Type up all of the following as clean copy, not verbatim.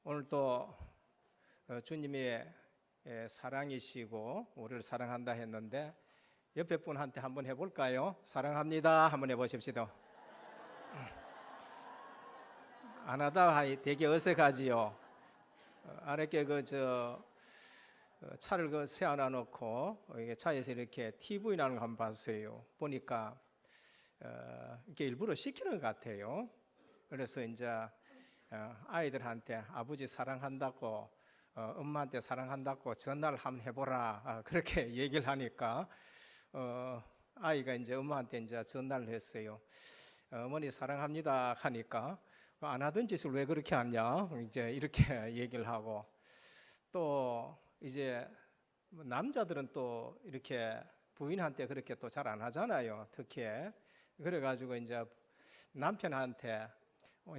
오늘 또 주님이 사랑이시고 우리를 사랑한다 했는데 옆에 분한테 한번 해볼까요? 사랑합니다 한번 해보십시오. 안 하다 되게 어색하지요. 아랫게 차를 세워놔 놓고 이게 차에서 이렇게 TV 나는 거 한번 봤어요. 보니까 이렇게 일부러 시키는 것 같아요. 그래서 이제 아이들한테 아버지 사랑한다고 엄마한테 사랑한다고 전화를 한번 해보라 그렇게 얘기를 하니까 아이가 이제 엄마한테 이제 전화를 했어요. 어머니 사랑합니다 하니까 안 하던 짓을 왜 그렇게 하냐 이제 이렇게 얘기를 하고, 또 이제 남자들은 또 이렇게 부인한테 그렇게 또 잘 안 하잖아요. 특히 그래가지고 이제 남편한테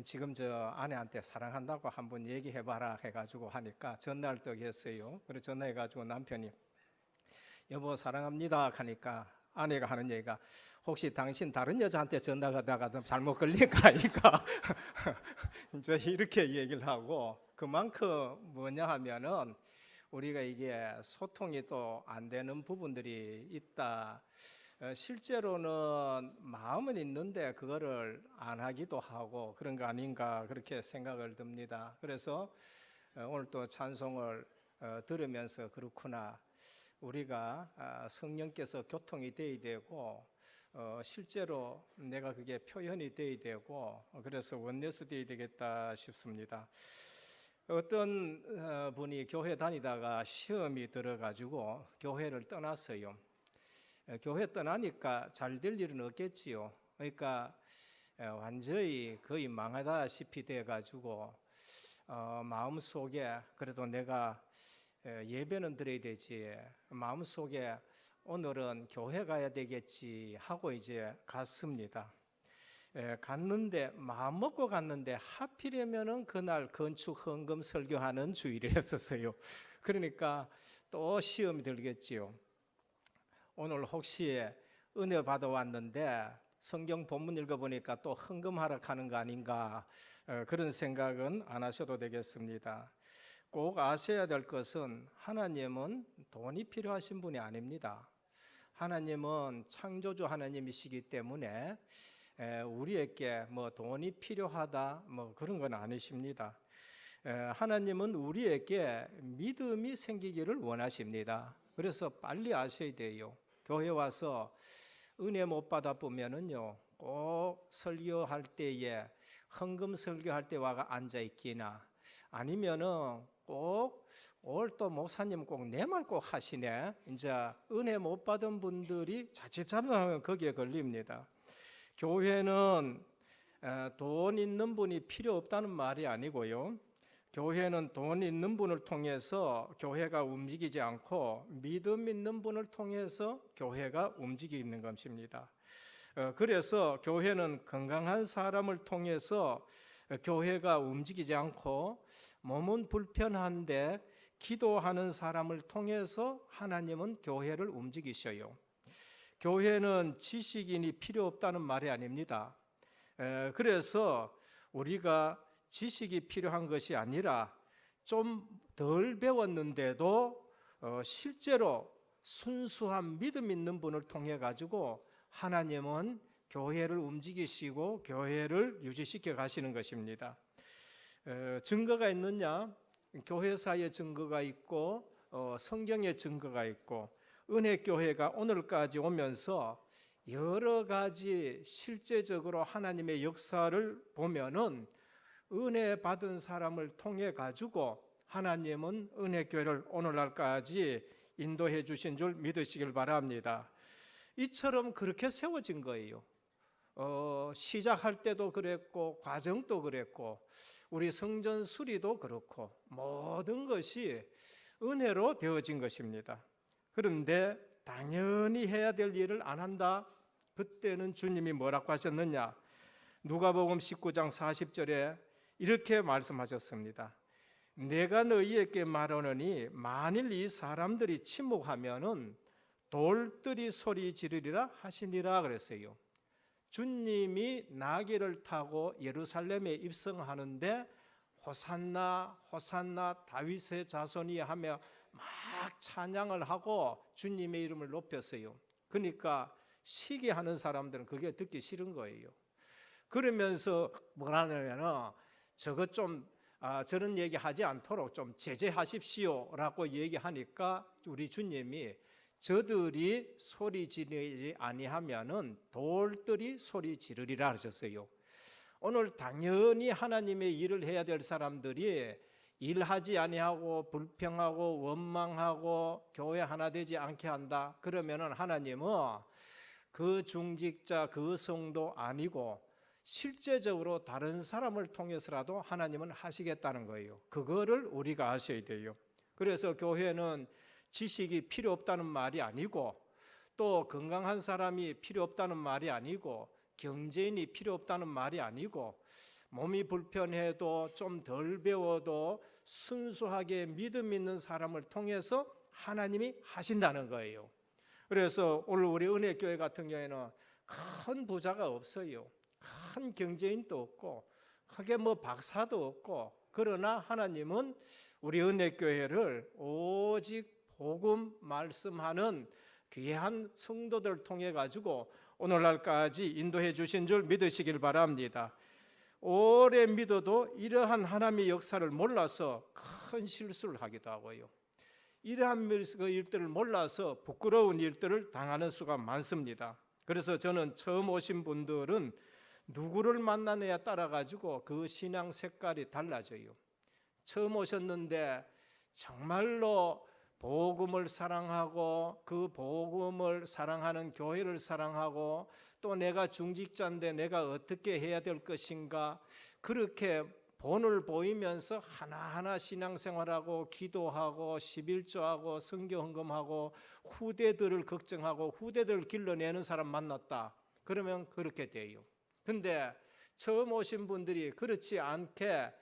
지금 저 아내한테 사랑한다고 한번 얘기해봐라 해가지고 하니까 전화를 또 했어요. 그래서 전화해가지고 남편이 여보 사랑합니다 하니까 아내가 하는 얘기가 혹시 당신 다른 여자한테 전화하다가 잘못 걸린 거 아닐까 이제 이렇게 얘기를 하고, 그만큼 뭐냐 하면은 우리가 이게 소통이 또 안 되는 부분들이 있다. 실제로는 마음은 있는데 그거를 안 하기도 하고 그런 거 아닌가 그렇게 생각을 듭니다. 그래서 오늘 또 찬송을 들으면서 그렇구나, 우리가 성령께서 교통이 돼야 되고 실제로 내가 그게 표현이 돼야 되고 그래서 원내스 돼야 되겠다 싶습니다. 어떤 분이 교회 다니다가 시험이 들어가지고 교회를 떠났어요. 교회 떠나니까 잘 될 일은 없겠지요. 그러니까 완전히 거의 망하다시피 돼가지고 마음속에 그래도 내가 예배는 드려야 되지, 마음속에 오늘은 교회 가야 되겠지 하고 이제 갔습니다. 갔는데 마음 먹고 갔는데 하필이면은 그날 건축 헌금 설교하는 주일이었어요. 그러니까 또 시험이 들겠지요. 오늘 혹시 은혜 받아왔는데 성경 본문 읽어보니까 또 헌금하러 가는 거 아닌가 그런 생각은 안 하셔도 되겠습니다. 꼭 아셔야 될 것은 하나님은 돈이 필요하신 분이 아닙니다. 하나님은 창조주 하나님이시기 때문에 우리에게 뭐 돈이 필요하다 뭐 그런 건 아니십니다. 하나님은 우리에게 믿음이 생기기를 원하십니다. 그래서 빨리 아셔야 돼요. 교회 와서 은혜 못 받아 보면은요, 꼭 설교할 때에 헌금 설교할 때 와가 앉아 있기나 아니면은 꼭 오늘 또 목사님 꼭 내 말 꼭 하시네, 이제 은혜 못 받은 분들이 자칫하면 거기에 걸립니다. 교회는 돈 있는 분이 필요 없다는 말이 아니고요, 교회는 돈 있는 분을 통해서 교회가 움직이지 않고 믿음 있는 분을 통해서 교회가 움직이는 것입니다. 그래서 교회는 건강한 사람을 통해서 교회가 움직이지 않고 몸은 불편한데 기도하는 사람을 통해서 하나님은 교회를 움직이셔요. 교회는 지식인이 필요 없다는 말이 아닙니다. 그래서 우리가 지식이 필요한 것이 아니라 좀 덜 배웠는데도 실제로 순수한 믿음 있는 분을 통해 가지고 하나님은 교회를 움직이시고 교회를 유지시켜 가시는 것입니다. 증거가 있느냐? 교회사의 증거가 있고 성경의 증거가 있고 은혜교회가 오늘까지 오면서 여러 가지 실제적으로 하나님의 역사를 보면은 은혜 받은 사람을 통해 가지고 하나님은 은혜교회를 오늘날까지 인도해 주신 줄 믿으시길 바랍니다. 이처럼 그렇게 세워진 거예요. 시작할 때도 그랬고 과정도 그랬고 우리 성전 수리도 그렇고 모든 것이 은혜로 되어진 것입니다. 그런데 당연히 해야 될 일을 안 한다. 그때는 주님이 뭐라고 하셨느냐? 누가복음 19장 40절에 이렇게 말씀하셨습니다. 내가 너희에게 말하노니 만일 이 사람들이 침묵하면은 돌들이 소리 지르리라 하시니라 그랬어요. 주님이 나귀를 타고 예루살렘에 입성하는데 호산나 호산나 다윗의 자손이 하며 막 찬양을 하고 주님의 이름을 높였어요. 그러니까 시기하는 사람들은 그게 듣기 싫은 거예요. 그러면서 뭐라냐면은 저것 좀 저런 얘기 하지 않도록 좀 제재하십시오라고 얘기하니까 우리 주님이 저들이 소리 지르지 아니하면은 돌들이 소리 지르리라 하셨어요. 오늘 당연히 하나님의 일을 해야 될 사람들이 일하지 아니하고 불평하고 원망하고 교회 하나 되지 않게 한다. 그러면은 하나님은 그 중직자 그 성도 아니고 실제적으로 다른 사람을 통해서라도 하나님은 하시겠다는 거예요. 그거를 우리가 아셔야 돼요. 그래서 교회는 지식이 필요 없다는 말이 아니고 또 건강한 사람이 필요 없다는 말이 아니고 경제인이 필요 없다는 말이 아니고 몸이 불편해도 좀 덜 배워도 순수하게 믿음 있는 사람을 통해서 하나님이 하신다는 거예요. 그래서 오늘 우리 은혜교회 같은 경우에는 큰 부자가 없어요. 큰 경제인도 없고 크게 뭐 박사도 없고, 그러나 하나님은 우리 은혜교회를 오직 복음 말씀하는 귀한 성도들을 통해 가지고 오늘날까지 인도해 주신 줄 믿으시길 바랍니다. 오래 믿어도 이러한 하나님의 역사를 몰라서 큰 실수를 하기도 하고요. 이러한 일들을 몰라서 부끄러운 일들을 당하는 수가 많습니다. 그래서 저는 처음 오신 분들은 누구를 만나느냐에 따라 가지고 그 신앙 색깔이 달라져요. 처음 오셨는데 정말로 복음을 사랑하고 그 복음을 사랑하는 교회를 사랑하고 또 내가 중직자인데 내가 어떻게 해야 될 것인가, 그렇게 본을 보이면서 하나하나 신앙생활하고 기도하고 11조하고 성경 헌금하고 후대들을 걱정하고 후대들을 길러내는 사람 만났다. 그러면 그렇게 돼요. 근데 처음 오신 분들이 그렇지 않게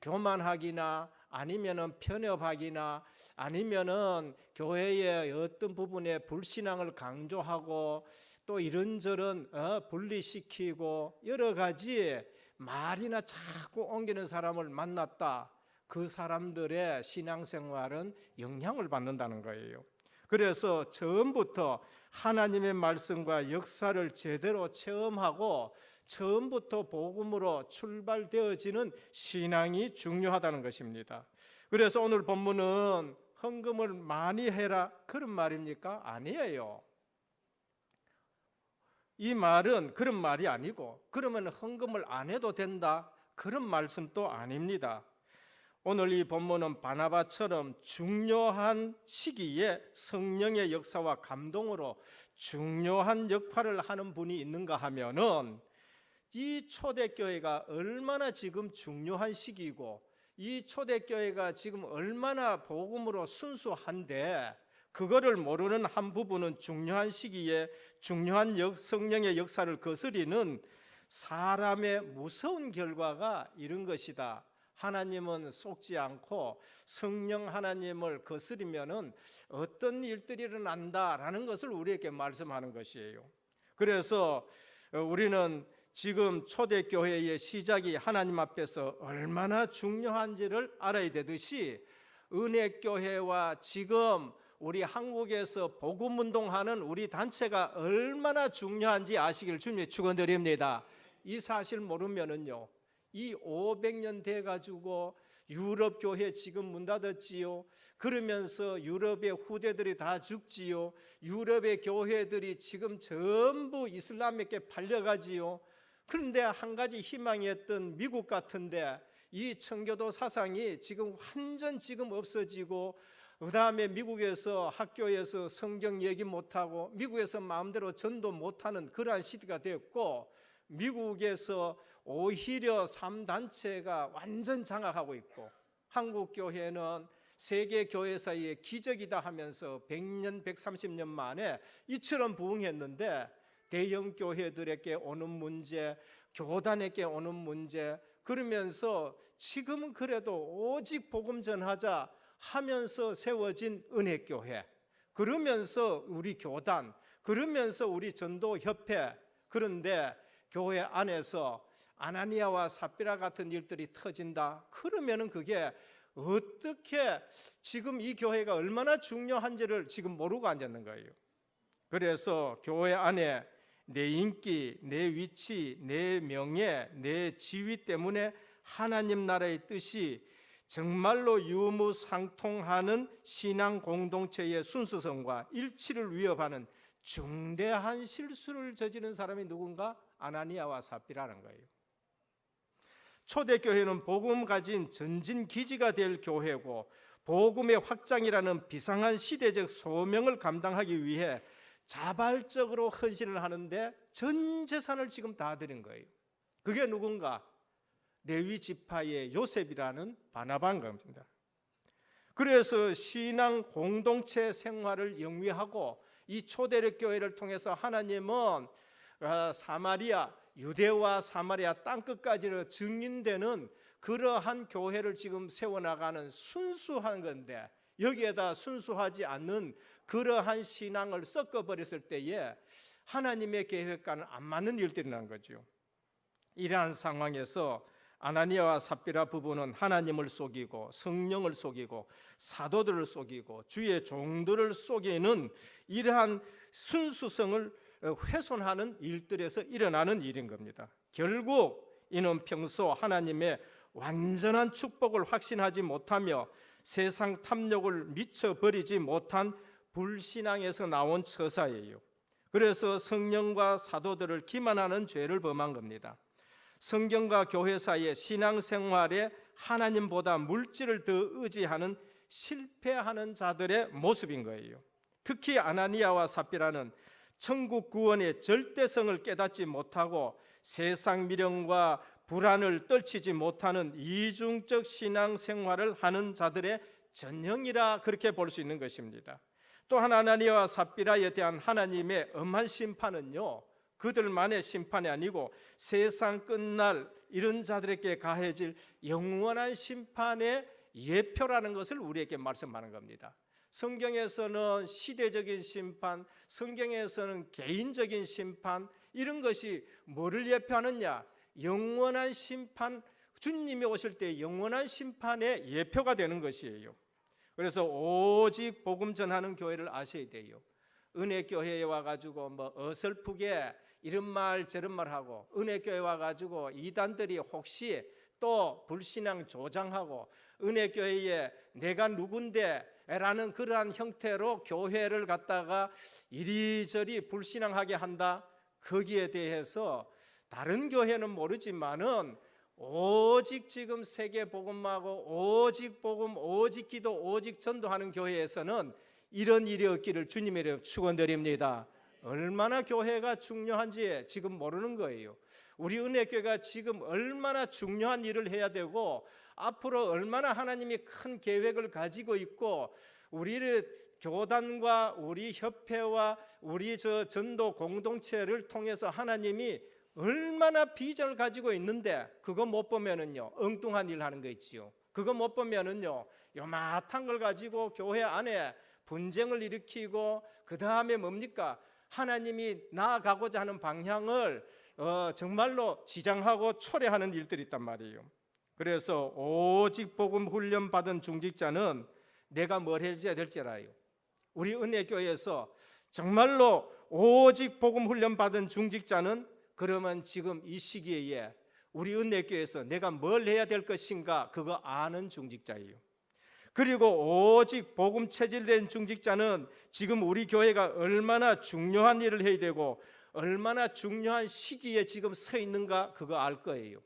교만하기나 아니면은 편협하기나 아니면은 교회의 어떤 부분에 불신앙을 강조하고 또 이런저런 분리시키고 여러 가지 말이나 자꾸 옮기는 사람을 만났다. 그 사람들의 신앙생활은 영향을 받는다는 거예요. 그래서 처음부터 하나님의 말씀과 역사를 제대로 체험하고 처음부터 복음으로 출발되어지는 신앙이 중요하다는 것입니다. 그래서 오늘 본문은 헌금을 많이 해라 그런 말입니까? 아니에요. 이 말은 그런 말이 아니고 그러면 헌금을 안 해도 된다 그런 말씀도 아닙니다. 오늘 이 본문은 바나바처럼 중요한 시기에 성령의 역사와 감동으로 중요한 역할을 하는 분이 있는가 하면은 이 초대교회가 얼마나 지금 중요한 시기이고 이 초대교회가 지금 얼마나 복음으로 순수한데 그거를 모르는 한 부분은 중요한 시기에 중요한 성령의 역사를 거스리는 사람의 무서운 결과가 이런 것이다. 하나님은 속지 않고 성령 하나님을 거스리면은 어떤 일들이 일어난다라는 것을 우리에게 말씀하는 것이에요. 그래서 우리는 지금 초대교회의 시작이 하나님 앞에서 얼마나 중요한지를 알아야 되듯이 은혜교회와 지금 우리 한국에서 복음운동하는 우리 단체가 얼마나 중요한지 아시길 주님의 축원드립니다. 이 사실 모르면은요, 이 500년 돼 가지고 유럽 교회 지금 문 닫았지요. 그러면서 유럽의 후대들이 다 죽지요. 유럽의 교회들이 지금 전부 이슬람에게 팔려가지요. 그런데 한 가지 희망이었던 미국 같은데 이 청교도 사상이 지금 완전 지금 없어지고, 그 다음에 미국에서 학교에서 성경 얘기 못하고 미국에서 마음대로 전도 못하는 그러한 시대가 되었고, 미국에서 오히려 3단체가 완전 장악하고 있고, 한국교회는 세계교회 사이에 기적이다 하면서 100년 130년 만에 이처럼 부흥했는데 대형 교회들에게 오는 문제, 교단에게 오는 문제, 그러면서 지금은 그래도 오직 복음 전하자 하면서 세워진 은혜교회, 그러면서 우리 교단, 그러면서 우리 전도협회, 그런데 교회 안에서 아나니아와 삽비라 같은 일들이 터진다. 그러면은 그게 어떻게 지금 이 교회가 얼마나 중요한지를 지금 모르고 앉았는 거예요. 그래서 교회 안에 내 인기, 내 위치, 내 명예, 내 지위 때문에 하나님 나라의 뜻이 정말로 유무상통하는 신앙 공동체의 순수성과 일치를 위협하는 중대한 실수를 저지른 사람이 누군가? 아나니아와 삽비라는 거예요. 초대교회는 복음 가진 전진기지가 될 교회고 복음의 확장이라는 비상한 시대적 소명을 감당하기 위해 자발적으로 헌신을 하는데 전 재산을 지금 다 드린 거예요. 그게 누군가? 레위 지파의 요셉이라는 바나바인 겁니다. 그래서 신앙 공동체 생활을 영위하고 이 초대적 교회를 통해서 하나님은 사마리아, 유대와 사마리아 땅끝까지로 증인되는 그러한 교회를 지금 세워나가는 순수한 건데, 여기에다 순수하지 않는 그러한 신앙을 섞어버렸을 때에 하나님의 계획과는 안 맞는 일들이 난 거죠. 이러한 상황에서 아나니아와 삽비라 부부는 하나님을 속이고 성령을 속이고 사도들을 속이고 주의 종들을 속이는 이러한 순수성을 훼손하는 일들에서 일어나는 일인 겁니다. 결국 이는 평소 하나님의 완전한 축복을 확신하지 못하며 세상 탐욕을 미쳐버리지 못한 불신앙에서 나온 처사예요. 그래서 성령과 사도들을 기만하는 죄를 범한 겁니다. 성경과 교회 사이의 신앙생활에 하나님보다 물질을 더 의지하는 실패하는 자들의 모습인 거예요. 특히 아나니아와 삽비라는 천국 구원의 절대성을 깨닫지 못하고 세상 미련과 불안을 떨치지 못하는 이중적 신앙생활을 하는 자들의 전형이라 그렇게 볼 수 있는 것입니다. 또한 아나니아와 삽비라에 대한 하나님의 엄한 심판은요, 그들만의 심판이 아니고 세상 끝날 이런 자들에게 가해질 영원한 심판의 예표라는 것을 우리에게 말씀하는 겁니다. 성경에서는 시대적인 심판, 성경에서는 개인적인 심판, 이런 것이 뭐를 예표하느냐? 영원한 심판, 주님이 오실 때 영원한 심판의 예표가 되는 것이에요. 그래서 오직 복음 전하는 교회를 아셔야 돼요. 은혜교회에 와가지고 뭐 어설프게 이런 말 저런 말 하고, 은혜교회 와가지고 이단들이 혹시 또 불신앙 조장하고 은혜교회에 내가 누군데 라는 그러한 형태로 교회를 갖다가 이리저리 불신앙하게 한다. 거기에 대해서 다른 교회는 모르지만은 오직 지금 세계 복음하고 오직 복음, 오직 기도, 오직 전도하는 교회에서는 이런 일이 없기를 주님의 이름으로 축원드립니다. 얼마나 교회가 중요한지 지금 모르는 거예요. 우리 은혜교회가 지금 얼마나 중요한 일을 해야 되고 앞으로 얼마나 하나님이 큰 계획을 가지고 있고 우리를 교단과 우리 협회와 우리 전도 공동체를 통해서 하나님이 얼마나 비전을 가지고 있는데 그거 못 보면은요 엉뚱한 일 하는 거 있지요. 그거 못 보면은요 요만한 걸 가지고 교회 안에 분쟁을 일으키고 그 다음에 뭡니까? 하나님이 나아가고자 하는 방향을 정말로 지장하고 초래하는 일들이 있단 말이에요. 그래서 오직 복음 훈련 받은 중직자는 내가 뭘 해줘야 될지 알아요. 우리 은혜교회에서 정말로 오직 복음 훈련 받은 중직자는 그러면 지금 이 시기에 우리 은혜교회에서 내가 뭘 해야 될 것인가 그거 아는 중직자예요. 그리고 오직 복음 체질된 중직자는 지금 우리 교회가 얼마나 중요한 일을 해야 되고 얼마나 중요한 시기에 지금 서 있는가 그거 알 거예요.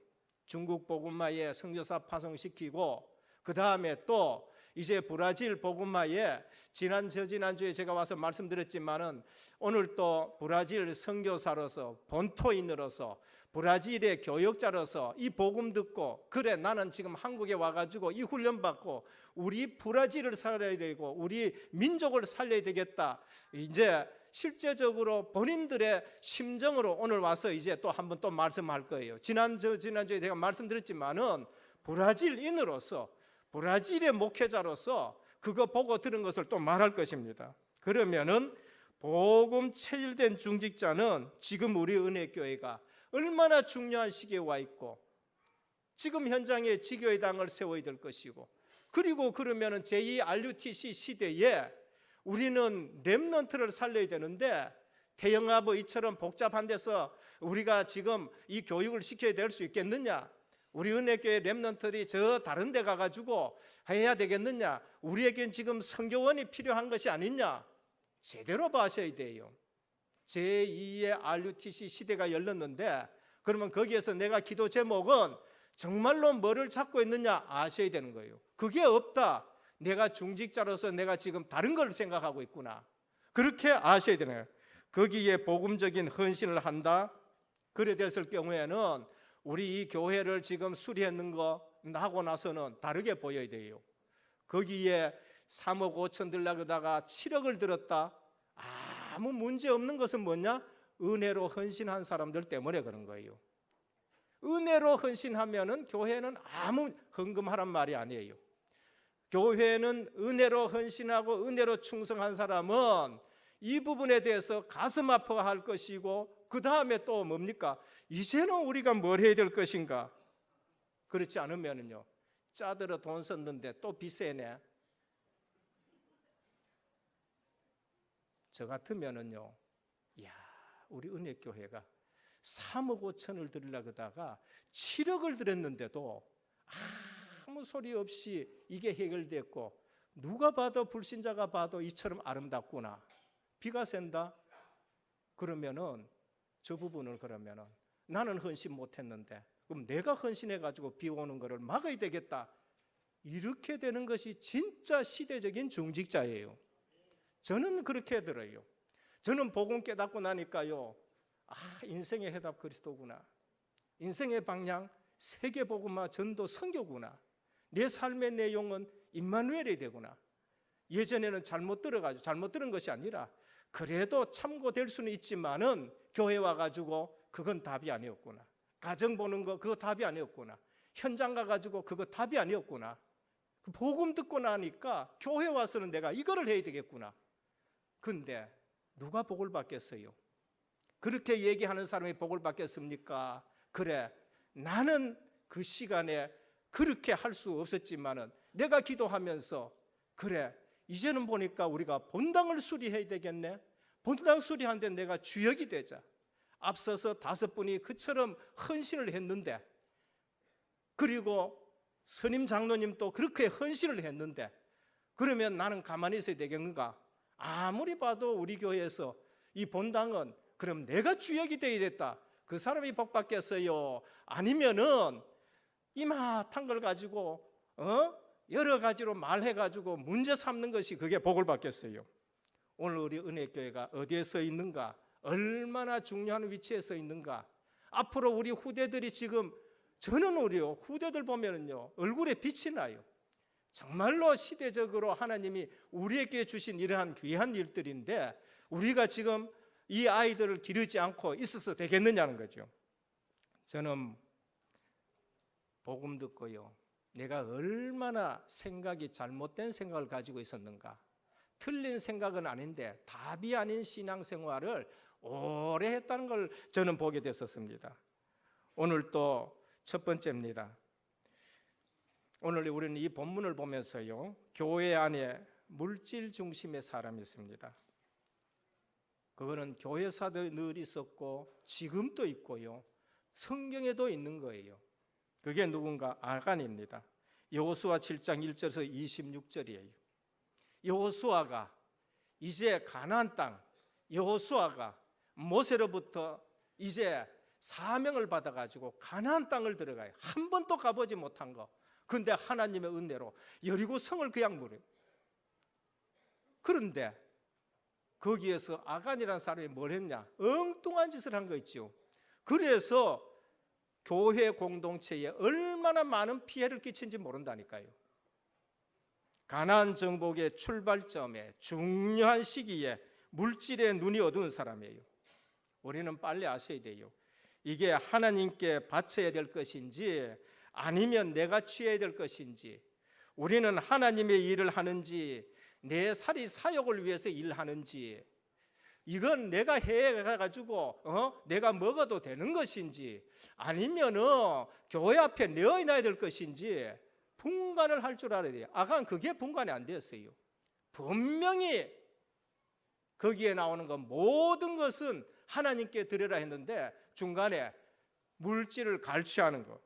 중국 복음화에 선교사 파송시키고 그 다음에 또 이제 브라질 복음화에 저지난주에 제가 와서 말씀드렸지만은 오늘 또 브라질 선교사로서 본토인으로서 브라질의 교역자로서 이 복음 듣고 그래 나는 지금 한국에 와가지고 이 훈련 받고 우리 브라질을 살아야 되고 우리 민족을 살려야 되겠다. 이제 실제적으로 본인들의 심정으로 오늘 와서 이제 또 한번 또 말씀할 거예요. 지난주에 제가 말씀드렸지만은 브라질인으로서 브라질의 목회자로서 그거 보고 들은 것을 또 말할 것입니다. 그러면은 복음 체질된 중직자는 지금 우리 은혜교회가 얼마나 중요한 시기에 와 있고 지금 현장에 지교회당을 세워야 될 것이고, 그리고 그러면은 제2 RUTC 시대에 우리는 렘넌트를 살려야 되는데 태영아부 이처럼 복잡한 데서 우리가 지금 이 교육을 시켜야 될 수 있겠느냐? 우리 은혜교회 렘넌트들이 저 다른 데 가가지고 해야 되겠느냐? 우리에겐 지금 선교원이 필요한 것이 아니냐? 제대로 봐셔야 돼요. 제2의 RUTC 시대가 열렸는데, 그러면 거기에서 내가 기도 제목은 정말로 뭐를 찾고 있느냐 아셔야 되는 거예요. 그게 없다, 내가 중직자로서 내가 지금 다른 걸 생각하고 있구나, 그렇게 아셔야 되는 거예요. 거기에 복음적인 헌신을 한다. 그래 됐을 경우에는 우리 이 교회를 지금 수리했는 거 하고 나서는 다르게 보여야 돼요. 거기에 3억 5천 들라다가 7억을 들었다, 아무 문제 없는 것은 뭐냐? 은혜로 헌신한 사람들 때문에 그런 거예요. 은혜로 헌신하면은 교회는 아무 헌금하란 말이 아니에요. 교회는 은혜로 헌신하고 은혜로 충성한 사람은 이 부분에 대해서 가슴 아파할 것이고, 그 다음에 또 뭡니까? 이제는 우리가 뭘 해야 될 것인가? 그렇지 않으면은요, 짜들어 돈 썼는데 또 빚세네. 저 같으면은요, 야, 우리 은혜교회가 3억 5천을 드리려고 하다가 7억을 드렸는데도 아무 소리 없이 이게 해결됐고, 누가 봐도 불신자가 봐도 이처럼 아름답구나. 비가 샌다? 그러면은 저 부분을 그러면은 나는 헌신 못했는데 그럼 내가 헌신해가지고 비 오는 거를 막아야 되겠다. 이렇게 되는 것이 진짜 시대적인 중직자예요. 저는 그렇게 들어요. 저는 복음 깨닫고 나니까요, 인생의 해답 그리스도구나. 인생의 방향 세계복음화 전도 선교구나. 내 삶의 내용은 임마누엘이 되구나. 예전에는 잘못 들은 것이 아니라 그래도 참고될 수는 있지만은 교회 와가지고 그건 답이 아니었구나. 가정 보는 거 그거 답이 아니었구나. 현장 가가지고 그거 답이 아니었구나. 복음 듣고 나니까 교회 와서는 내가 이거를 해야 되겠구나. 근데 누가 복을 받겠어요? 그렇게 얘기하는 사람이 복을 받겠습니까? 그래, 나는 그 시간에 그렇게 할 수 없었지만은 내가 기도하면서 그래, 이제는 보니까 우리가 본당을 수리해야 되겠네. 본당 수리하는데 내가 주역이 되자. 앞서서 5분이 그처럼 헌신을 했는데, 그리고 선임 장로님도 그렇게 헌신을 했는데, 그러면 나는 가만히 있어야 되겠는가? 아무리 봐도 우리 교회에서 이 본당은 그럼 내가 주역이 되어야 됐다. 그 사람이 복 받겠어요? 아니면은 이마탄 걸 가지고 여러 가지로 말해가지고 문제 삼는 것이 그게 복을 받겠어요? 오늘 우리 은혜교회가 어디에 서 있는가? 얼마나 중요한 위치에 서 있는가? 앞으로 우리 후대들이 지금, 저는 우리 후대들 보면은요, 얼굴에 빛이 나요. 정말로 시대적으로 하나님이 우리에게 주신 이러한 귀한 일들인데 우리가 지금 이 아이들을 기르지 않고 있어서 되겠느냐는 거죠. 저는 복음 듣고요, 내가 얼마나 생각이 잘못된 생각을 가지고 있었는가. 틀린 생각은 아닌데 답이 아닌 신앙생활을 오래 했다는 걸 저는 보게 됐었습니다. 오늘 또 첫 번째입니다. 오늘 우리는 이 본문을 보면서요, 교회 안에 물질 중심의 사람이 있습니다. 그거는 교회사도 늘 있었고 지금도 있고요, 성경에도 있는 거예요. 그게 누군가? 아간입니다. 여호수아 7장 1절에서 26절이에요. 여호수아가 이제 가나안 땅, 여호수아가 모세로부터 이제 사명을 받아가지고 가나안 땅을 들어가요. 한 번도 가보지 못한 거. 그런데 하나님의 은혜로 여리고 성을 그냥 물어요. 그런데 거기에서 아간이라는 사람이 뭘 했냐? 엉뚱한 짓을 한 거 있죠. 그래서 교회 공동체에 얼마나 많은 피해를 끼친지 모른다니까요. 가나안 정복의 출발점에 중요한 시기에 물질의 눈이 어두운 사람이에요. 우리는 빨리 아셔야 돼요. 이게 하나님께 바쳐야 될 것인지 아니면 내가 취해야 될 것인지, 우리는 하나님의 일을 하는지 내 살이 사역을 위해서 일하는지, 이건 내가 해가지고 내가 먹어도 되는 것인지 아니면은 교회 앞에 내어놔야 될 것인지 분간을 할 줄 알아야 돼요. 아간 그게 분간이 안 됐어요. 분명히 거기에 나오는 건 모든 것은 하나님께 드려라 했는데 중간에 물질을 갈취하는 것,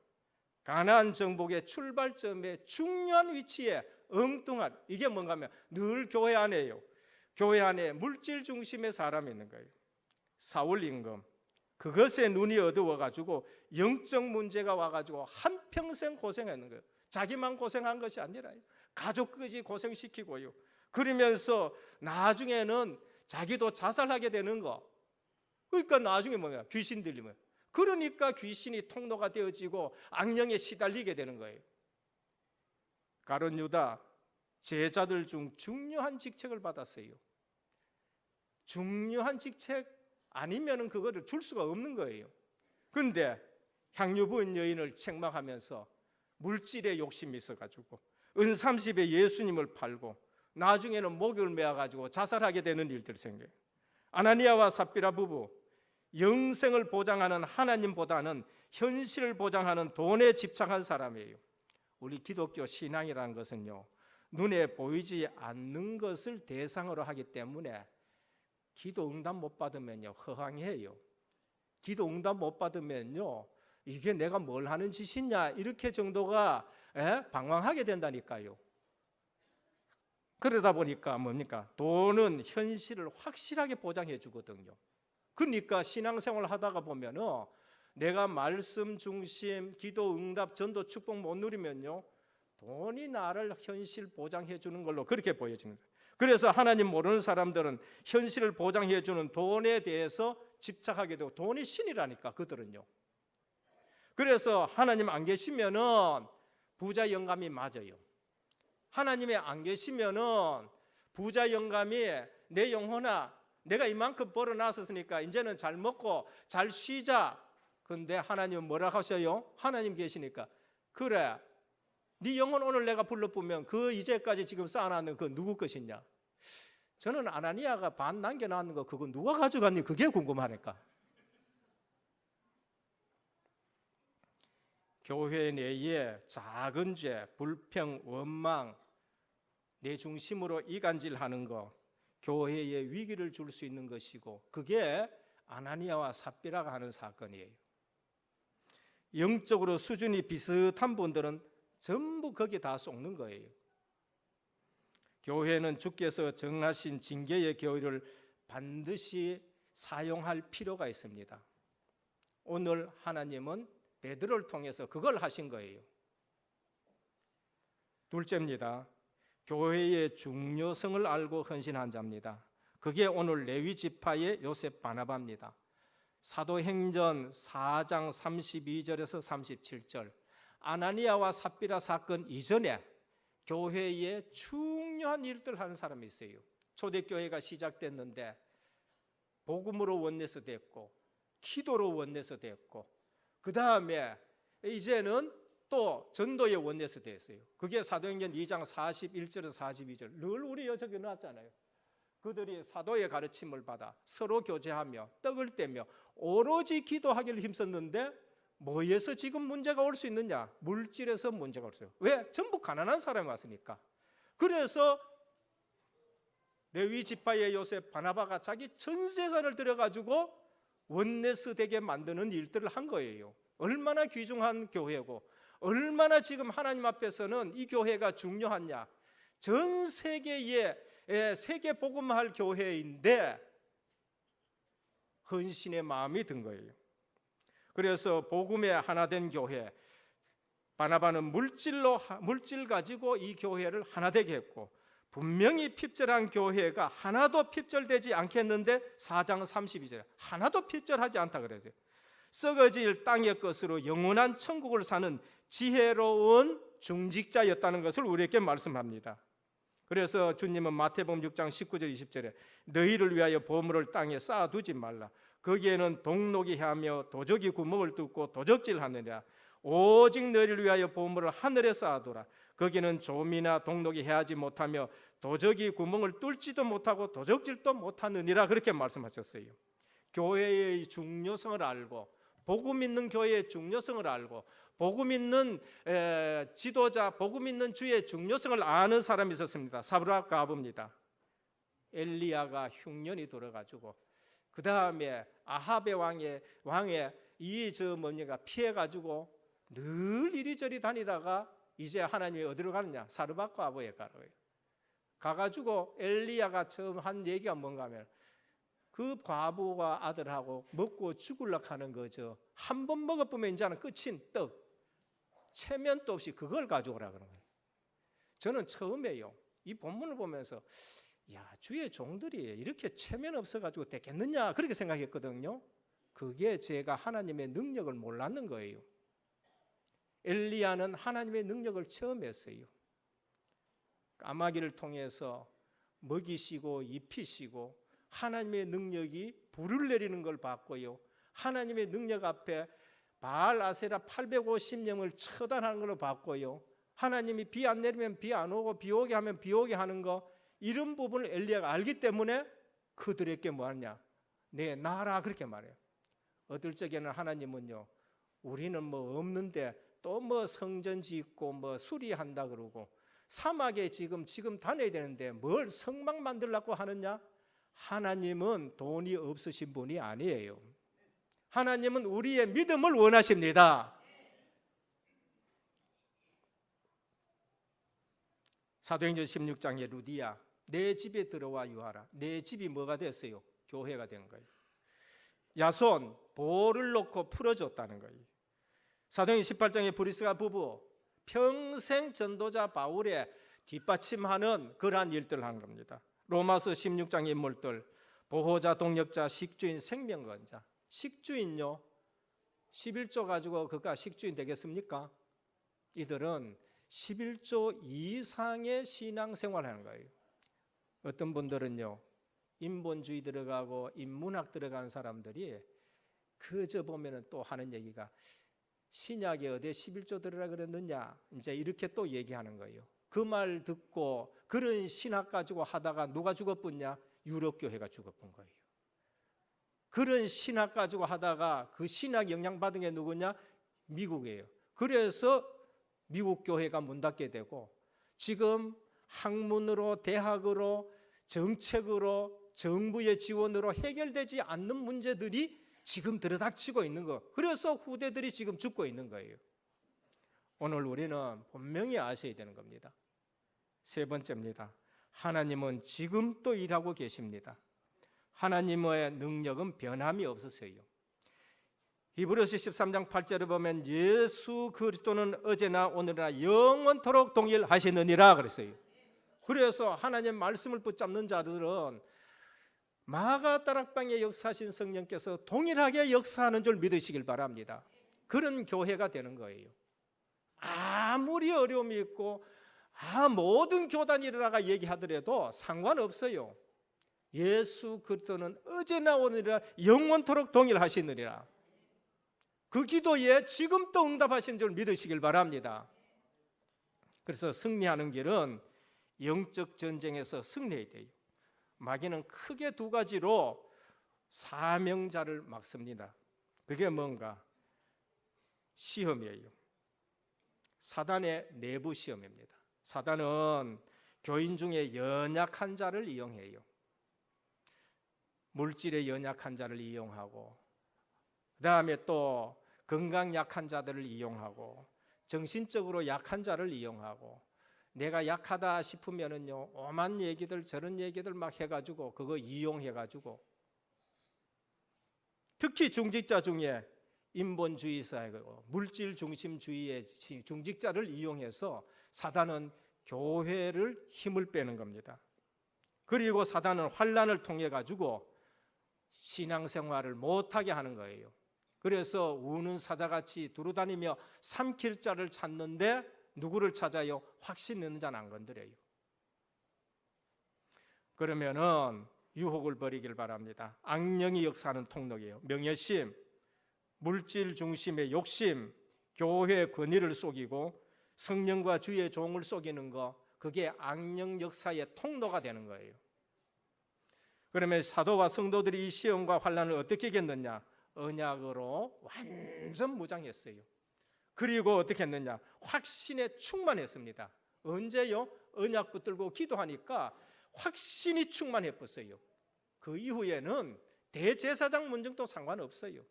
가나안 정복의 출발점의 중요한 위치에 엉뚱한, 이게 뭔가 하면 늘 교회 안에요. 교회 안에 물질 중심의 사람이 있는 거예요. 사울 임금, 그것에 눈이 어두워가지고 영적 문제가 와가지고 한평생 고생했는 거예요. 자기만 고생한 것이 아니라요, 가족까지 고생시키고요. 그러면서 나중에는 자기도 자살하게 되는 거. 그러니까 나중에 뭐냐, 귀신 들리면, 그러니까 귀신이 통로가 되어지고 악령에 시달리게 되는 거예요. 가룟 유다 제자들 중 중요한 직책을 받았어요. 중요한 직책 아니면 그거를 줄 수가 없는 거예요. 그런데 향유 부은 여인을 책망하면서 물질에 욕심이 있어가지고 은 30에 예수님을 팔고 나중에는 목을 메어가지고 자살하게 되는 일들이 생겨요. 아나니아와 삽비라 부부, 영생을 보장하는 하나님보다는 현실을 보장하는 돈에 집착한 사람이에요. 우리 기독교 신앙이라는 것은요, 눈에 보이지 않는 것을 대상으로 하기 때문에 기도 응답 못 받으면요 허황해요. 기도 응답 못 받으면요 이게 내가 뭘 하는 짓이냐 이렇게 정도가 방황하게 된다니까요. 그러다 보니까 뭡니까? 돈은 현실을 확실하게 보장해 주거든요. 그러니까 신앙생활을 하다가 보면은 내가 말씀 중심, 기도 응답, 전도 축복 못 누리면요 돈이 나를 현실 보장해 주는 걸로 그렇게 보여지는 거예요. 그래서 하나님 모르는 사람들은 현실을 보장해 주는 돈에 대해서 집착하게 되고, 돈이 신이라니까 그들은요. 그래서 하나님 안 계시면은 부자 영감이 맞아요. 하나님이 안 계시면은 부자 영감이 내 영혼아 내가 이만큼 벌어놨었으니까 이제는 잘 먹고 잘 쉬자. 근데 하나님은 뭐라 하셔요? 하나님 계시니까 그래 네 영혼 오늘 내가 불러보면 그 이제까지 지금 쌓아놨는 그 누구 것이냐? 저는 아나니아가 반 남겨놨는 거 그거 누가 가져갔니? 그게 궁금하니까. 교회 내에 작은 죄, 불평, 원망, 내 중심으로 이간질하는 거 교회에 위기를 줄 수 있는 것이고, 그게 아나니아와 삽비라가 하는 사건이에요. 영적으로 수준이 비슷한 분들은 전부 거기 다 속는 거예요. 교회는 주께서 정하신 징계의 교회를 반드시 사용할 필요가 있습니다. 오늘 하나님은 베드로를 통해서 그걸 하신 거예요. 둘째입니다. 교회의 중요성을 알고 헌신한 자입니다. 그게 오늘 레위 지파의 요셉 바나바입니다. 사도행전 4장 32절에서 37절, 아나니아와 삽비라 사건 이전에 교회에 중요한 일들을 하는 사람이 있어요. 초대교회가 시작됐는데 복음으로 원내서 됐고 기도로 원내서 됐고 그 다음에 이제는 또 전도의 원내서 됐어요. 그게 사도행전 2장 41절에서 42절 늘 우리 여적에 나왔잖아요. 그들이 사도의 가르침을 받아 서로 교제하며 떡을 떼며 오로지 기도하기를 힘썼는데 뭐에서 지금 문제가 올 수 있느냐? 물질에서 문제가 올 수 있어요. 왜? 전부 가난한 사람이 왔으니까. 그래서 레위 지파의 요셉 바나바가 자기 전 재산을 들여가지고 원내스 되게 만드는 일들을 한 거예요. 얼마나 귀중한 교회고 얼마나 지금 하나님 앞에서는 이 교회가 중요하냐. 전 세계에 세계 복음할 교회인데 헌신의 마음이 든 거예요. 그래서 복음에 하나 된 교회, 바나바는 물질 가지고 이 교회를 하나 되게 했고, 분명히 핍절한 교회가 하나도 핍절되지 않겠는데 4장 32절에 하나도 핍절하지 않다 그랬어요. 썩어질 땅의 것으로 영원한 천국을 사는 지혜로운 중직자였다는 것을 우리에게 말씀합니다. 그래서 주님은 마태복음 6장 19절 20절에 너희를 위하여 보물을 땅에 쌓아두지 말라. 거기에는 동록이 하며 도적이 구멍을 뚫고 도적질하느니라. 오직 너희를 위하여 보물을 하늘에 쌓아두라. 거기는 조미나 동록이 해하지 못하며 도적이 구멍을 뚫지도 못하고 도적질도 못하느니라 그렇게 말씀하셨어요. 교회의 중요성을 알고 복음 있는 교회의 중요성을 알고 복음 있는 지도자, 복음 있는 주의 중요성을 아는 사람이 있었습니다. 사브락 가브입니다. 엘리야가 흉년이 돌아가지고 그 다음에 아합의 왕의 피해가지고 늘 이리저리 다니다가 이제 하나님이 어디로 가느냐? 사르밧 과부에 가라고요. 가가지고 엘리야가 처음 한 얘기가 뭔가 하면 그 과부가 아들하고 먹고 죽으려고 하는 거죠. 한 번 먹어보면 이제는 끝인 떡, 체면도 없이 그걸 가져오라 그런 거예요. 저는 처음에요, 이 본문을 보면서 야, 주의 종들이 이렇게 체면 없어가지고 되겠느냐 그렇게 생각했거든요. 그게 제가 하나님의 능력을 몰랐는 거예요. 엘리야는 하나님의 능력을 처음 했어요. 까마귀를 통해서 먹이시고 입히시고 하나님의 능력이 불을 내리는 걸 봤고요. 하나님의 능력 앞에 바알 아세라 850명을 처단하는 걸 봤고요. 하나님이 비 안 내리면 비 안 오고 비 오게 하면 비 오게 하는 거, 이런 부분을 엘리야가 알기 때문에 그들에게 뭐하냐? 내 나라 그렇게 말해요. 어떨 적에는 하나님은요, 우리는 뭐 없는데 또 뭐 성전 짓고 뭐 수리한다 그러고 사막에 지금 다녀야 되는데 뭘 성막 만들려고 하느냐? 하나님은 돈이 없으신 분이 아니에요. 하나님은 우리의 믿음을 원하십니다. 사도행전 16장에 루디야, 내 집에 들어와 유하라. 내 집이 뭐가 됐어요? 교회가 된 거예요. 야손, 보를 놓고 풀어줬다는 거예요. 사도행전 18장에 브리스가 부부, 평생 전도자 바울의 뒷받침하는 그러한 일들을 한 겁니다. 로마서 16장의 인물들, 보호자, 동력자, 식주인, 생명건자. 식주인요, 11조 가지고 그가 식주인 되겠습니까? 이들은 11조 이상의 신앙생활을 하는 거예요. 어떤 분들은요, 인본주의 들어가고 인문학 들어가는 사람들이 그저 보면은 또 하는 얘기가 신약에 어디에 11조 들으라 그랬느냐, 이제 이렇게 또 얘기하는 거예요. 그 말 듣고 그런 신학 가지고 하다가 누가 죽어뿐냐? 유럽 교회가 죽어뿐 거예요. 그런 신학 가지고 하다가 그 신학 영향받은 게 누구냐? 미국이에요. 그래서 미국 교회가 문 닫게 되고 지금 학문으로, 대학으로, 정책으로, 정부의 지원으로 해결되지 않는 문제들이 지금 들어닥치고 있는 거. 그래서 후대들이 지금 죽고 있는 거예요. 오늘 우리는 분명히 아셔야 되는 겁니다. 세 번째입니다. 하나님은 지금 또 일하고 계십니다. 하나님의 능력은 변함이 없으세요. 히브리서 13장 8절에 보면 예수 그리스도는 어제나 오늘이나 영원토록 동일하시느니라 그랬어요. 그래서 하나님 말씀을 붙잡는 자들은 마가다락방에 역사하신 성령께서 동일하게 역사하는 줄 믿으시길 바랍니다. 그런 교회가 되는 거예요. 아무리 어려움이 있고 모든 교단이 일어나가 얘기하더라도 상관없어요. 예수 그리스도는 어제나 오늘이나 영원토록 동일하시느니라. 그 기도에 지금 또 응답하신 줄 믿으시길 바랍니다. 그래서 승리하는 길은 영적 전쟁에서 승리해야 돼요. 마귀는 크게 두 가지로 사명자를 막습니다. 그게 뭔가? 시험이에요. 사단의 내부 시험입니다. 사단은 교인 중에 연약한 자를 이용해요. 물질에 연약한 자를 이용하고, 그 다음에 또 건강 약한 자들을 이용하고, 정신적으로 약한 자를 이용하고, 내가 약하다 싶으면은요, 오만 얘기들 저런 얘기들 막 해가지고 그거 이용해가지고, 특히 중직자 중에 인본주의 사회고 물질 중심주의의 중직자를 이용해서 사단은 교회를 힘을 빼는 겁니다. 그리고 사단은 환난을 통해 가지고 신앙생활을 못하게 하는 거예요. 그래서 우는 사자같이 두루다니며 삼킬 자를 찾는데 누구를 찾아요? 확신 있는 자는 안 건드려요. 그러면은 유혹을 버리길 바랍니다. 악령이 역사하는 통로예요. 명예심, 물질 중심의 욕심, 교회의 권위를 속이고 성령과 주의 종을 속이는 거, 그게 악령 역사의 통로가 되는 거예요. 그러면 사도와 성도들이 이 시험과 환난을 어떻게 겪느냐? 언약으로 완전 무장했어요. 그리고 어떻게 했느냐? 확신에 충만했습니다. 언제요? 언약 붙들고 기도하니까 확신이 충만해버렸어요. 그 이후에는 대제사장 문정도 상관없어요.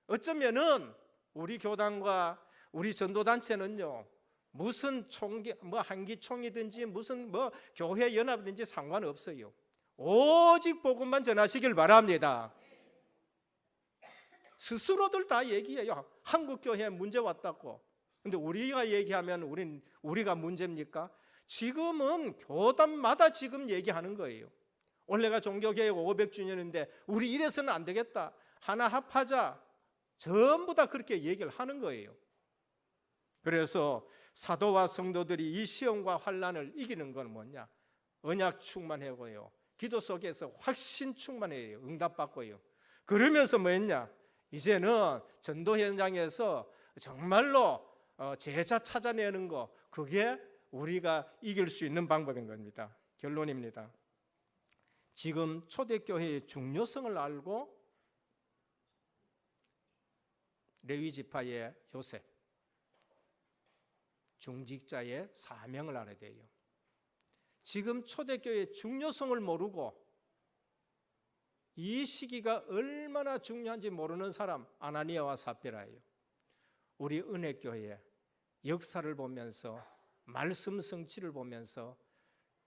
어쩌면은 우리 교단과 우리 전도단체는요, 무슨 총기, 한기총이든지 무슨 교회 연합이든지 상관없어요. 오직 복음만 전하시길 바랍니다. 스스로들 다 얘기해요. 한국 교회에 문제 왔다고. 근데 우리가 얘기하면 우리가 문제입니까? 지금은 교단마다 지금 얘기하는 거예요. 올해가 종교개혁 500주년인데 우리 이래서는 안 되겠다. 하나 합하자. 전부 다 그렇게 얘기를 하는 거예요. 그래서 사도와 성도들이 이 시험과 환난을 이기는 건 뭐냐? 언약 충만하고요. 기도 속에서 확신 충만해요. 응답받고요. 그러면서 뭐였냐? 이제는 전도 현장에서 정말로 제자 찾아내는 거, 그게 우리가 이길 수 있는 방법인 겁니다. 결론입니다. 지금 초대교회의 중요성을 알고 레위 지파의 요셉, 중직자의 사명을 알아야 돼요. 지금 초대교회의 중요성을 모르고 이 시기가 얼마나 중요한지 모르는 사람, 아나니아와 삽비라예요. 우리 은혜교회 역사를 보면서, 말씀 성취를 보면서,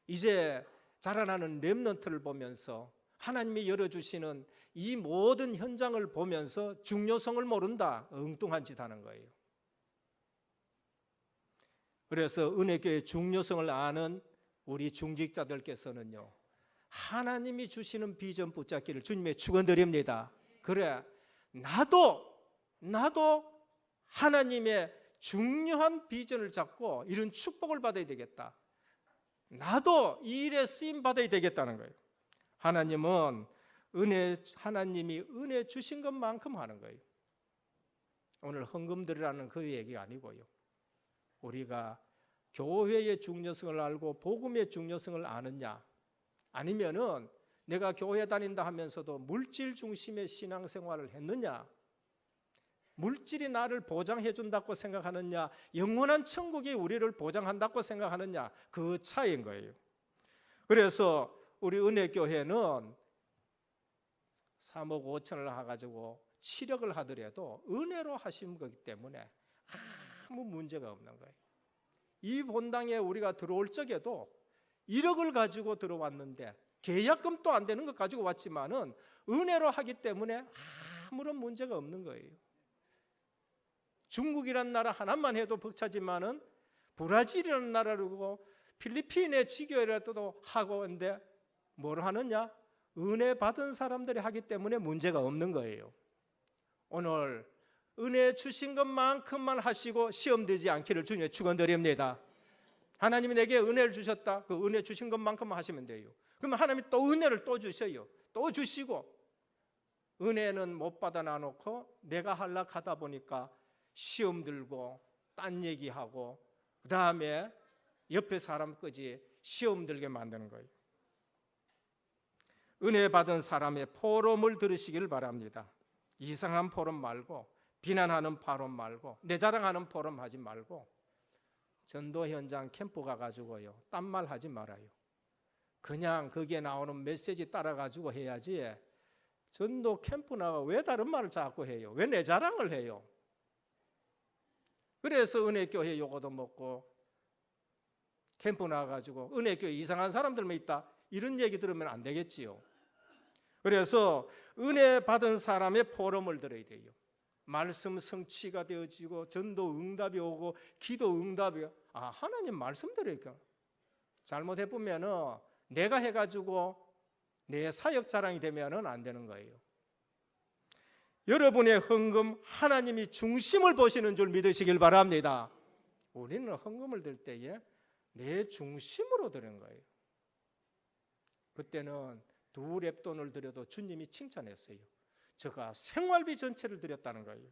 이제 자라나는 렘넌트를 보면서, 하나님이 열어주시는 이 모든 현장을 보면서 중요성을 모른다, 엉뚱한 짓 하는 거예요. 그래서 은혜교회의 중요성을 아는 우리 중직자들께서는요, 하나님이 주시는 비전 붙잡기를 주님의 축원드립니다. 그래, 나도 하나님의 중요한 비전을 잡고 이런 축복을 받아야 되겠다. 나도 이 일에 쓰임 받아야 되겠다는 거예요. 하나님이 은혜 주신 것만큼 하는 거예요. 오늘 헌금 드리라는 그 얘기가 아니고요. 우리가 교회의 중요성을 알고 복음의 중요성을 아느냐, 아니면은 내가 교회 다닌다 하면서도 물질 중심의 신앙생활을 했느냐, 물질이 나를 보장해 준다고 생각하느냐, 영원한 천국이 우리를 보장한다고 생각하느냐, 그 차이인 거예요. 그래서 우리 은혜교회는 3억 5천을 해가지고 치력을 하더라도 은혜로 하신 거기 때문에 아무 문제가 없는 거예요. 이 본당에 우리가 들어올 적에도 1억을 가지고 들어왔는데 계약금도 안 되는 것 가지고 왔지만은 은혜로 하기 때문에 아무런 문제가 없는 거예요. 중국이라는 나라 하나만 해도 벅차지만은 브라질이라는 나라고 필리핀의 지교회라도 하고 있는데 뭘 하느냐? 은혜 받은 사람들이 하기 때문에 문제가 없는 거예요. 오늘 은혜 주신 것만큼만 하시고 시험 들지 않기를 주님의 축원드립니다. 하나님이 내게 은혜를 주셨다. 그 은혜 주신 것만큼만 하시면 돼요. 그러면 하나님이 또 은혜를 또 주셔요. 또 주시고, 은혜는 못 받아 놔놓고 내가 하려하다 보니까 시험 들고 딴 얘기하고 그 다음에 옆에 사람까지 시험 들게 만드는 거예요. 은혜 받은 사람의 포럼을 들으시길 바랍니다. 이상한 포럼 말고, 비난하는 포럼 말고, 내 자랑하는 포럼 하지 말고, 전도 현장 캠프 가가지고요, 딴 말 하지 말아요. 그냥 거기에 나오는 메시지 따라가지고 해야지, 전도 캠프 나가 왜 다른 말을 자꾸 해요? 왜 내 자랑을 해요? 그래서 은혜교회 요거도 먹고 캠프 나가가지고 은혜교회 이상한 사람들만 있다, 이런 얘기 들으면 안 되겠지요. 그래서 은혜 받은 사람의 포럼을 들어야 돼요. 말씀 성취가 되어지고 전도 응답이 오고 기도 응답이, 하나님 말씀 들으니까 잘못해보면은 내가 해가지고 내 사역 자랑이 되면은 안 되는 거예요. 여러분의 헌금 하나님이 중심을 보시는 줄 믿으시길 바랍니다. 우리는 헌금을 들 때에 내 중심으로 드는 거예요. 그때는 2렙돈을 드려도 주님이 칭찬했어요. 제가 생활비 전체를 드렸다는 거예요.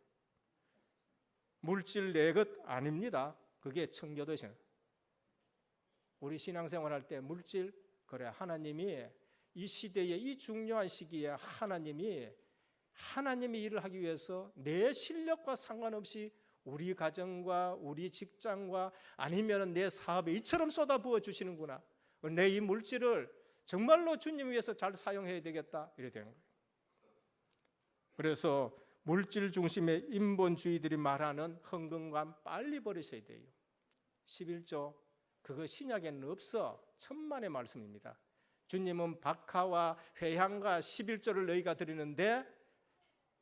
물질 내 것 아닙니다. 그게 청교도신. 우리 신앙생활할 때 물질, 그래, 하나님이 이 시대에 이 중요한 시기에 하나님이 일을 하기 위해서 내 실력과 상관없이 우리 가정과 우리 직장과 아니면 내 사업에 이처럼 쏟아부어 주시는구나. 내 이 물질을 정말로 주님 위해서 잘 사용해야 되겠다, 이래 되는 거예요. 그래서 물질 중심의 인본주의들이 말하는 헌금관 빨리 버리셔야 돼요. 11조, 그거 신약에는 없어. 천만의 말씀입니다. 주님은 박하와 회향과 11조를 너희가 드리는데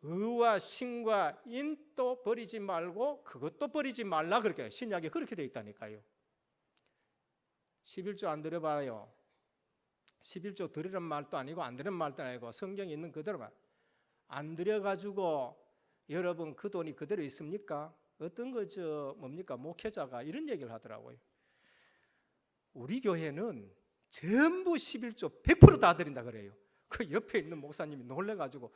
의와 신과 인도 버리지 말고 그것도 버리지 말라, 그렇게 신약에 그렇게 돼 있다니까요. 11조 안 드려봐요. 11조 드리는 말도 아니고 안 드리는 말도 아니고 성경에 있는 그대로만. 안 드려가지고 여러분 그 돈이 그대로 있습니까? 어떤 거죠? 뭡니까? 목회자가 이런 얘기를 하더라고요. 우리 교회는 전부 11조 100% 다 드린다 그래요. 그 옆에 있는 목사님이 놀래가지고,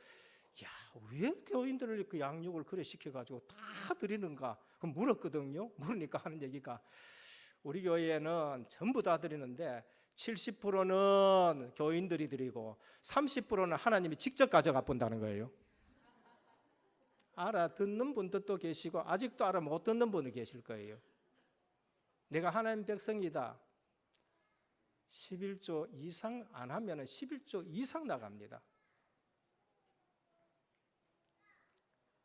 야, 왜 교인들을 그 양육을 그래 시켜가지고 다 드리는가? 그럼 물었거든요. 물으니까 하는 얘기가, 우리 교회는 전부 다 드리는데 70%는 교인들이 드리고 30%는 하나님이 직접 가져가 본다는 거예요. 알아듣는 분들도 계시고 아직도 알아 못 듣는 분이 계실 거예요. 내가 하나님 백성이다. 11조 이상 안 하면 11조 이상 나갑니다.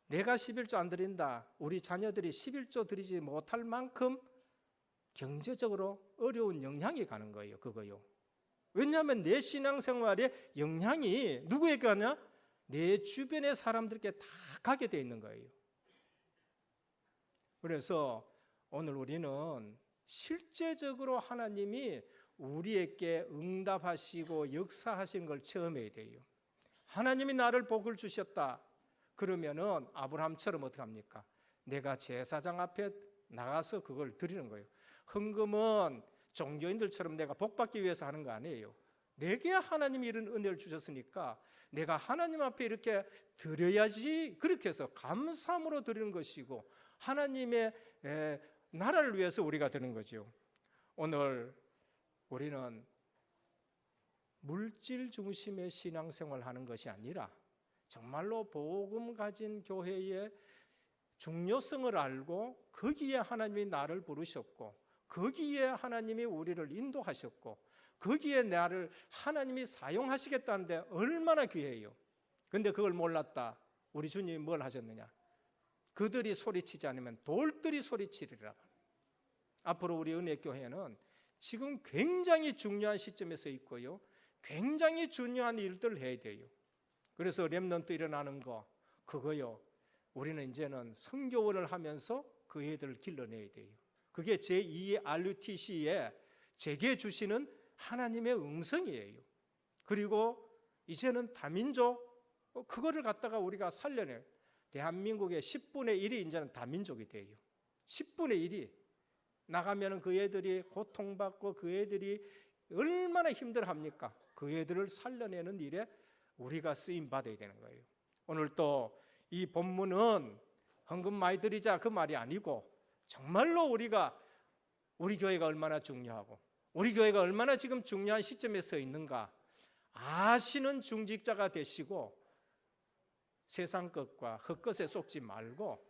내가 11조 안 드린다. 우리 자녀들이 11조 드리지 못할 만큼 경제적으로 어려운 영향이 가는 거예요. 그거요. 왜냐하면 내 신앙생활에 영향이 누구에게 가냐? 내 주변의 사람들께 다 가게 돼 있는 거예요. 그래서 오늘 우리는 실제적으로 하나님이 우리에게 응답하시고 역사하신 걸 체험해야 돼요. 하나님이 나를 복을 주셨다. 그러면은 아브라함처럼 어떻게 합니까? 내가 제사장 앞에 나가서 그걸 드리는 거예요. 헌금은 종교인들처럼 내가 복받기 위해서 하는 거 아니에요. 내게 하나님이 이런 은혜를 주셨으니까 내가 하나님 앞에 이렇게 드려야지, 그렇게 해서 감사함으로 드리는 것이고 하나님의 나라를 위해서 우리가 드는 거죠. 오늘 우리는 물질 중심의 신앙생활을 하는 것이 아니라 정말로 복음 가진 교회의 중요성을 알고 거기에 하나님이 나를 부르셨고 거기에 하나님이 우리를 인도하셨고 거기에 나를 하나님이 사용하시겠다는데 얼마나 귀해요. 그런데 그걸 몰랐다. 우리 주님이 뭘 하셨느냐? 그들이 소리치지 않으면 돌들이 소리치리라. 앞으로 우리 은혜교회는 지금 굉장히 중요한 시점에서 있고요, 굉장히 중요한 일들을 해야 돼요. 그래서 렘넌트 일어나는 거 그거요, 우리는 이제는 선교원을 하면서 그 애들을 길러내야 돼요. 그게 제2의 RUTC에 제게 주시는 하나님의 음성이에요. 그리고 이제는 다민족, 그거를 갖다가 우리가 살려내요. 대한민국의 10분의 1이 이제는 다민족이 돼요. 10분의 1이 나가면 그 애들이 고통받고 그 애들이 얼마나 힘들어합니까? 그 애들을 살려내는 일에 우리가 쓰임 받아야 되는 거예요. 오늘 또 이 본문은 헌금 많이 드리자 그 말이 아니고 정말로 우리 교회가 얼마나 중요하고 우리 교회가 얼마나 지금 중요한 시점에 서 있는가 아시는 중직자가 되시고 세상 것과 헛것에 속지 말고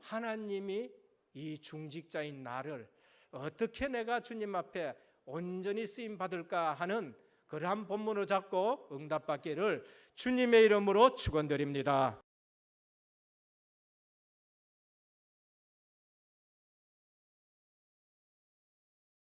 하나님이 이 중직자인 나를 어떻게 내가 주님 앞에 온전히 쓰임 받을까 하는 그러한 본문을 잡고 응답받기를 주님의 이름으로 축원드립니다.